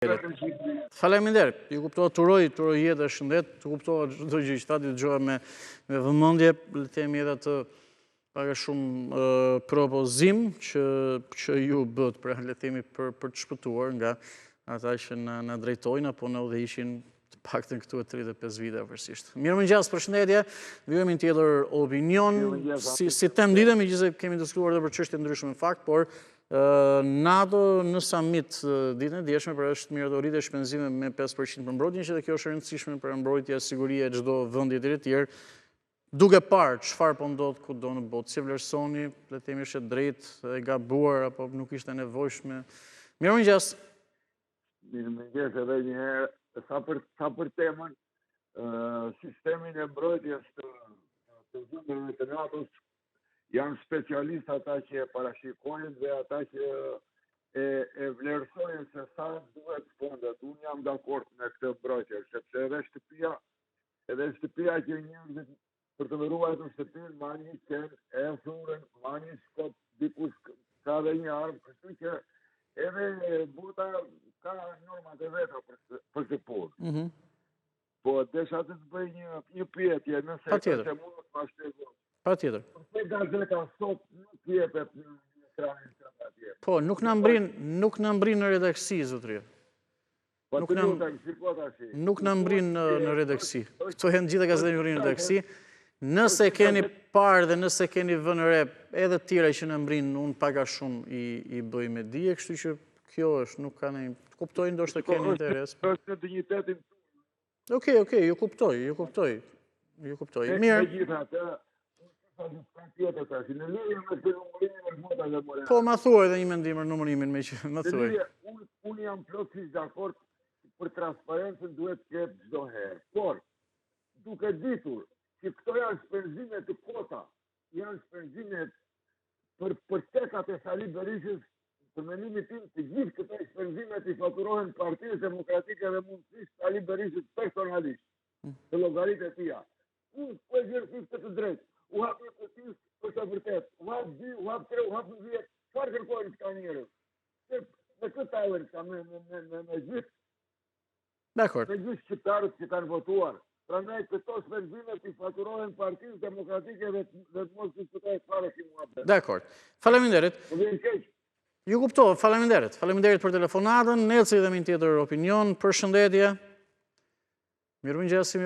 Faleminderit. Ju kuptohet turoj jetë e shëndet, të kuptohet çdo gjë që tani dëgjoha me vëmendje, le të themi edhe të pak a shumë propozim që ju bët, pra le të themi për të shpëtuar nga ata që na drejtojnë apo na udhëhiqin të paktën këtu e 35 vite afërsisht. Mirëmëngjes, përshëndetje. Vijemi në tjetër opinion. Si tem ditë, megjithëse kemi diskutuar edhe për çështje ndryshme në fakt, por NATO në summit ditën e djeshme për është mirë të rritë shpenzime me 5% për mbrojtjen, që dhe kjo është e rëndësishme për mbrojtja e siguria e çdo vendi të tjerë. Duke parë çfarë po ndodh kudo në botë, si vlerësoni, le të themi është e drejtë, e gabuar apo nuk ishte nevojshme. Mirëmëngjes. Mirëmëngjes edhe një herë, sa për temën sistemin e mbrojtjes të vendeve të NATO-s. Janë specialistë ata që e parashikojnë dhe ata që e vlerësojnë se sa duhet fondet. Unë jam dakord me këtë mbrojtje, sepse edhe shtëpia që njerëzit për të ruajtur shtëpinë marrin një qenë, e thurën, marrin një skop, dikush ka dhe një armë, kështu që edhe bota ka normat e veta për këtë punë. Po desha të bëj një pyetje, nëse mund të ma shpjegoj. Patjetër. Përse gazeta sot nuk jepet në ekranin tënd atje? Po, nuk na mbrin në redaksi, zotëri. Nuk na mbrin në redaksi. Këto janë gjitha gazetat që mbrin në redaksi. Nëse keni parë dhe nëse keni vënë re edhe të tjera që na mbrin, unë pak a shumë i bëj me dije, kështu që kjo është, nuk ka ne kuptoj ndoshta keni interes. Është në dinjitetin. Okej, ju kuptoj. Mirë. Po, ma thuaj dhe një mendim për numërimin me që ma thuaj. Unë jam plotësisht dakord për transparencën duhet të ketë çdo herë. Por, duke ditur që këto janë shpenzime të kota, janë shpenzime për tekat e Sali Berishës, për mendimin tim të gjithë këto shpenzimet i faturohen Partisë Demokratike dhe mundësisht Sali Berishës personalisht, të llogaritë e tija. Unë po e vlerësoj këtë drejtë. U hap një kutis, është e vërtet. U hap 2, u hap 3, u hap 10. Çfarë kërkojnë këta njerëz? Me këtë talent ka me gjithë. Dakor. Me gjithë shqiptarët që kanë votuar. Prandaj këto shpenzimet i faturohen Partisë Demokratike dhe të mos diskutohet fare si muhabet. Dakor. Faleminderit. Ju kuptoj, faleminderit. Faleminderit për telefonatën. Ne ecim edhe me një tjetër opinion. Përshëndetje. Mirëmëngjes.